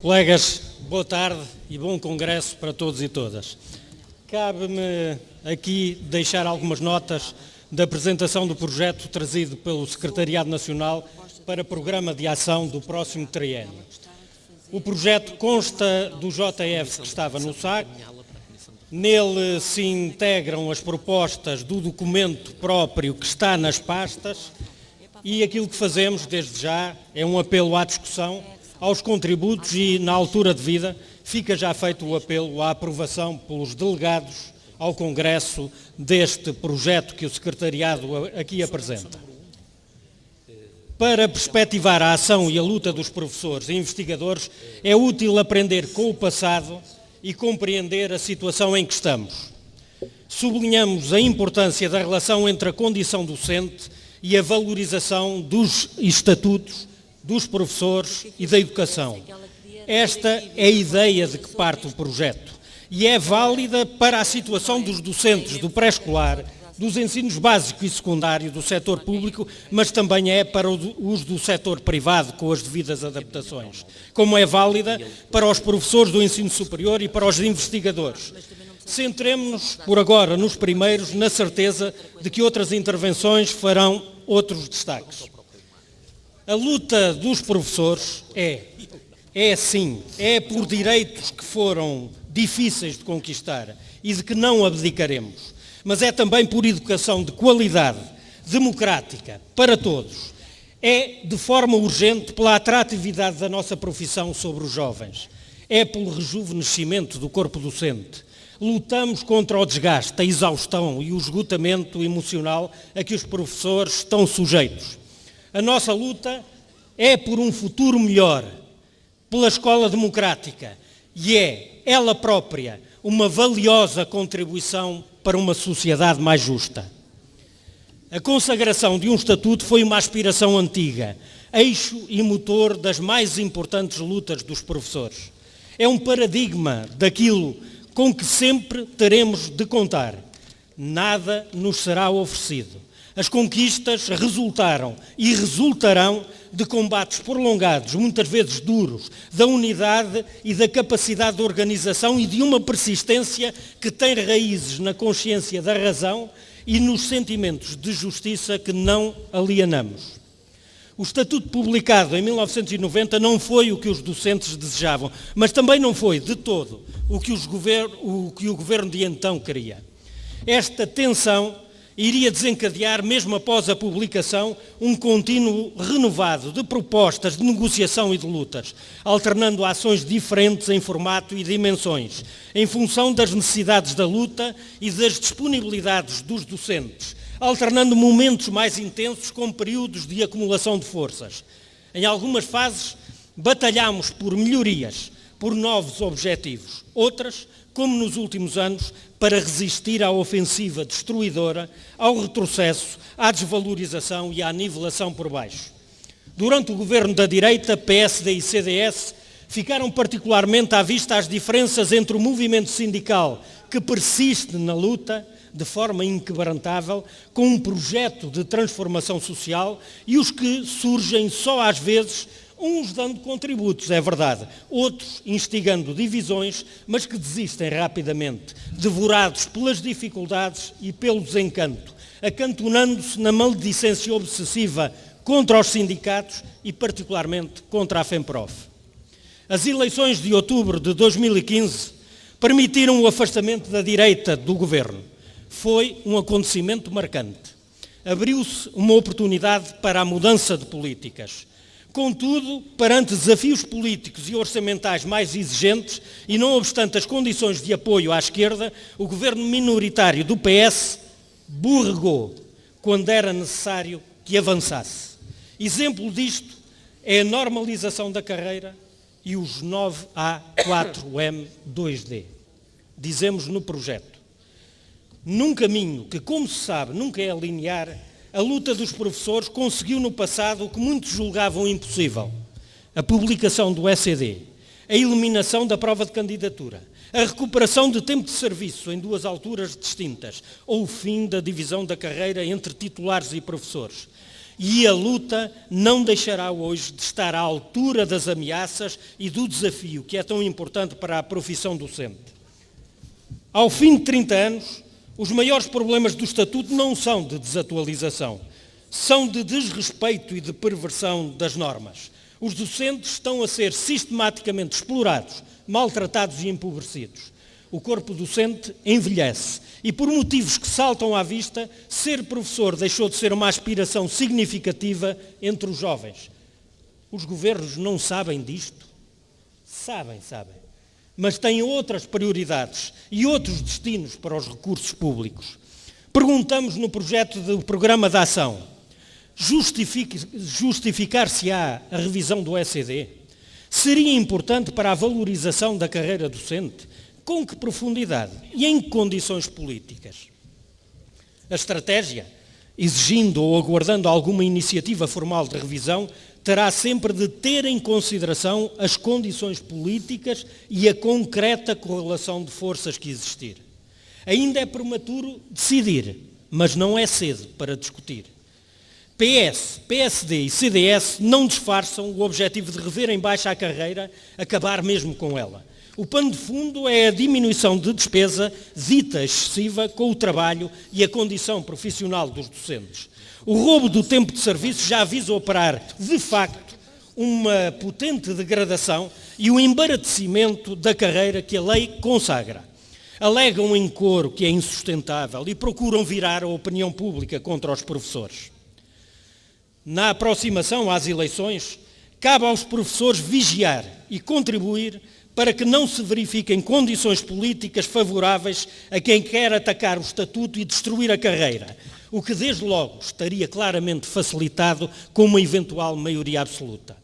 Colegas, boa tarde e bom congresso para todos e todas. Cabe-me aqui deixar algumas notas da apresentação do projeto trazido pelo Secretariado Nacional para Programa de Ação do próximo triênio. O projeto consta do JF que estava no SAC, nele se integram as propostas do documento próprio que está nas pastas e aquilo que fazemos desde já é um apelo à discussão, aos contributos e, na altura devida, fica já feito o apelo à aprovação pelos delegados ao Congresso deste projeto que o Secretariado aqui apresenta. Para perspectivar a ação e a luta dos professores e investigadores, é útil aprender com o passado e compreender a situação em que estamos. Sublinhamos a importância da relação entre a condição docente e a valorização dos estatutos dos professores e da educação. Esta é a ideia de que parte o projeto e é válida para a situação dos docentes do pré-escolar, dos ensinos básico e secundário do setor público, mas também é para os do setor privado, com as devidas adaptações, como é válida para os professores do ensino superior e para os investigadores. Centremo-nos, por agora, nos primeiros, na certeza de que outras intervenções farão outros destaques. A luta dos professores é por direitos que foram difíceis de conquistar e de que não abdicaremos, mas é também por educação de qualidade, democrática, para todos. É de forma urgente pela atratividade da nossa profissão sobre os jovens. É pelo rejuvenescimento do corpo docente. Lutamos contra o desgaste, a exaustão e o esgotamento emocional a que os professores estão sujeitos. A nossa luta é por um futuro melhor, pela escola democrática, e é, ela própria, uma valiosa contribuição para uma sociedade mais justa. A consagração de um estatuto foi uma aspiração antiga, eixo e motor das mais importantes lutas dos professores. É um paradigma daquilo com que sempre teremos de contar. Nada nos será oferecido. As conquistas resultaram e resultarão de combates prolongados, muitas vezes duros, da unidade e da capacidade de organização e de uma persistência que tem raízes na consciência da razão e nos sentimentos de justiça que não alienamos. O Estatuto publicado em 1990 não foi o que os docentes desejavam, mas também não foi, de todo, o que o governo de então queria. Esta tensão iria desencadear, mesmo após a publicação, um contínuo renovado de propostas de negociação e de lutas, alternando ações diferentes em formato e dimensões, em função das necessidades da luta e das disponibilidades dos docentes, alternando momentos mais intensos com períodos de acumulação de forças. Em algumas fases, batalhámos por melhorias, por novos objetivos. Outras, como nos últimos anos, para resistir à ofensiva destruidora, ao retrocesso, à desvalorização e à nivelação por baixo. Durante o governo da direita, PSD e CDS, ficaram particularmente à vista as diferenças entre o movimento sindical, que persiste na luta, de forma inquebrantável, com um projeto de transformação social, e os que surgem só às vezes, uns dando contributos, é verdade, outros instigando divisões, mas que desistem rapidamente, devorados pelas dificuldades e pelo desencanto, acantonando-se na maledicência obsessiva contra os sindicatos e particularmente contra a FEMPROF. As eleições de outubro de 2015 permitiram o afastamento da direita do governo. Foi um acontecimento marcante. Abriu-se uma oportunidade para a mudança de políticas. Contudo, perante desafios políticos e orçamentais mais exigentes, e não obstante as condições de apoio à esquerda, o governo minoritário do PS borregou quando era necessário que avançasse. Exemplo disto é a normalização da carreira e os 9A4M2D. Dizemos no projeto. Num caminho que, como se sabe, nunca é linear, a luta dos professores conseguiu no passado o que muitos julgavam impossível: a publicação do ECD, a eliminação da prova de candidatura, a recuperação de tempo de serviço em duas alturas distintas ou o fim da divisão da carreira entre titulares e professores. E a luta não deixará hoje de estar à altura das ameaças e do desafio que é tão importante para a profissão docente. Ao fim de 30 anos, os maiores problemas do Estatuto não são de desatualização, são de desrespeito e de perversão das normas. Os docentes estão a ser sistematicamente explorados, maltratados e empobrecidos. O corpo docente envelhece e, por motivos que saltam à vista, ser professor deixou de ser uma aspiração significativa entre os jovens. Os governos não sabem disto? Sabem. Mas têm outras prioridades e outros destinos para os recursos públicos. Perguntamos no projeto do Programa de Ação: justificar-se-á a revisão do ECD? Seria importante para a valorização da carreira docente? Com que profundidade e em que condições políticas? A estratégia, exigindo ou aguardando alguma iniciativa formal de revisão, terá sempre de ter em consideração as condições políticas e a concreta correlação de forças que existir. Ainda é prematuro decidir, mas não é cedo para discutir. PS, PSD e CDS não disfarçam o objetivo de rever em baixa a carreira, acabar mesmo com ela. O pano de fundo é a diminuição de despesa dita excessiva com o trabalho e a condição profissional dos docentes. O roubo do tempo de serviço já visa operar, de facto, uma potente degradação e o embaratecimento da carreira que a lei consagra. Alegam em coro que é insustentável e procuram virar a opinião pública contra os professores. Na aproximação às eleições, cabe aos professores vigiar e contribuir para que não se verifiquem condições políticas favoráveis a quem quer atacar o Estatuto e destruir a carreira, o que desde logo estaria claramente facilitado com uma eventual maioria absoluta.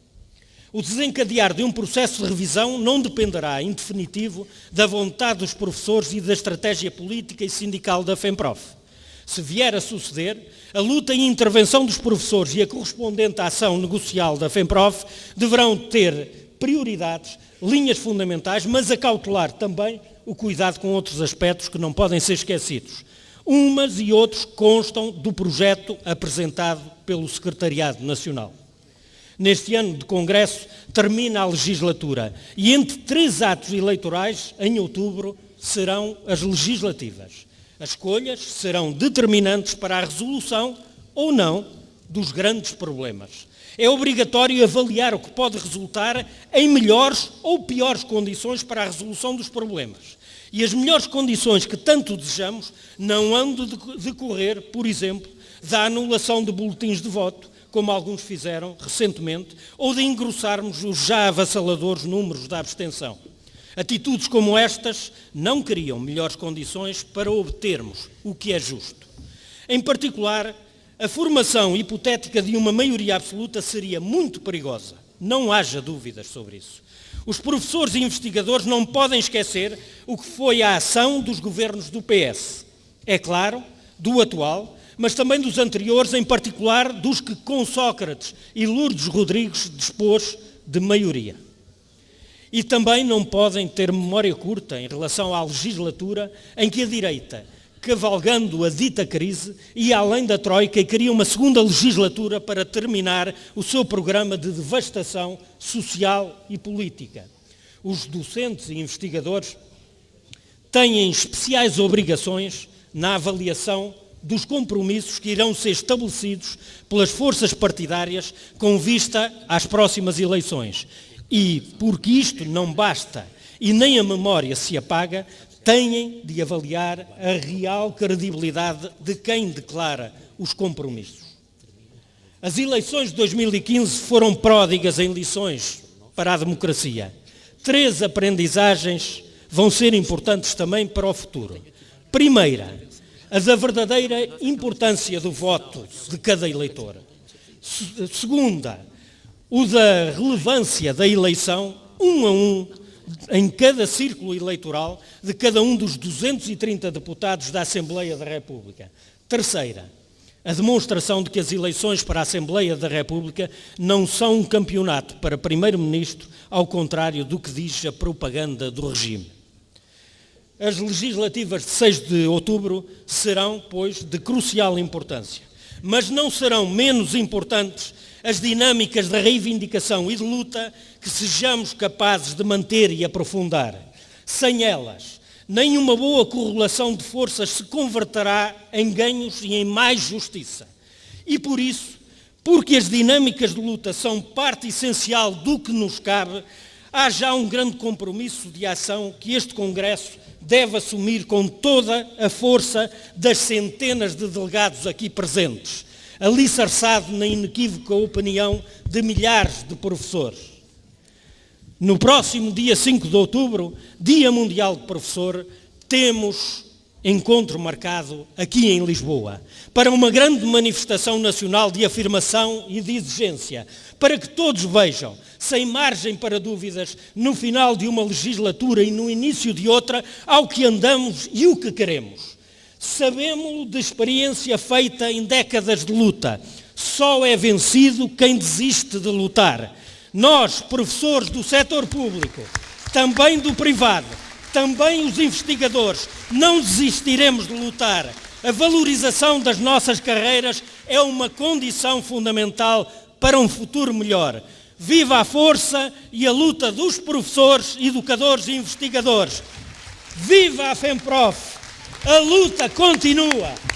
O desencadear de um processo de revisão não dependerá, em definitivo, da vontade dos professores e da estratégia política e sindical da FEMPROF. Se vier a suceder, a luta e a intervenção dos professores e a correspondente ação negocial da FEMPROF deverão ter prioridades, linhas fundamentais, mas a cautelar também o cuidado com outros aspectos que não podem ser esquecidos. Umas e outros constam do projeto apresentado pelo Secretariado Nacional. Neste ano de Congresso termina a legislatura e entre 3 atos eleitorais, em outubro, serão as legislativas. As escolhas serão determinantes para a resolução ou não dos grandes problemas. É obrigatório avaliar o que pode resultar em melhores ou piores condições para a resolução dos problemas. E as melhores condições que tanto desejamos não hão de decorrer, por exemplo, da anulação de boletins de voto, como alguns fizeram recentemente, ou de engrossarmos os já avassaladores números da abstenção. Atitudes como estas não criam melhores condições para obtermos o que é justo. Em particular, a formação hipotética de uma maioria absoluta seria muito perigosa. Não haja dúvidas sobre isso. Os professores e investigadores não podem esquecer o que foi a ação dos governos do PS. É claro, do atual, mas também dos anteriores, em particular dos que com Sócrates e Lourdes Rodrigues dispôs de maioria. E também não podem ter memória curta em relação à legislatura em que a direita, cavalgando a dita crise, ia além da Troika e queria uma segunda legislatura para terminar o seu programa de devastação social e política. Os docentes e investigadores têm especiais obrigações na avaliação dos compromissos que irão ser estabelecidos pelas forças partidárias com vista às próximas eleições. E, porque isto não basta e nem a memória se apaga, têm de avaliar a real credibilidade de quem declara os compromissos. As eleições de 2015 foram pródigas em lições para a democracia. 3 aprendizagens vão ser importantes também para o futuro. Primeira, a da verdadeira importância do voto de cada eleitor. Segunda, o da relevância da eleição, 1 a 1, em cada círculo eleitoral de cada um dos 230 deputados da Assembleia da República. Terceira, a demonstração de que as eleições para a Assembleia da República não são um campeonato para Primeiro-Ministro, ao contrário do que diz a propaganda do regime. As legislativas de 6 de outubro serão, pois, de crucial importância. mas não serão menos importantes as dinâmicas de reivindicação e de luta que sejamos capazes de manter e aprofundar. Sem elas, nenhuma boa correlação de forças se converterá em ganhos e em mais justiça. E por isso, porque as dinâmicas de luta são parte essencial do que nos cabe, há já um grande compromisso de ação que este Congresso deve assumir com toda a força das centenas de delegados aqui presentes, alicerçado na inequívoca opinião de milhares de professores. No próximo dia 5 de outubro, Dia Mundial do Professor, temos encontro marcado aqui em Lisboa, para uma grande manifestação nacional de afirmação e de exigência, para que todos vejam, sem margem para dúvidas, no final de uma legislatura e no início de outra, ao que andamos e o que queremos. Sabemos-lo de experiência feita em décadas de luta. Só é vencido quem desiste de lutar. Nós, professores do setor público, também do privado, também os investigadores, não desistiremos de lutar. A valorização das nossas carreiras é uma condição fundamental para um futuro melhor. Viva a força e a luta dos professores, educadores e investigadores. Viva a FEMPROF! A luta continua!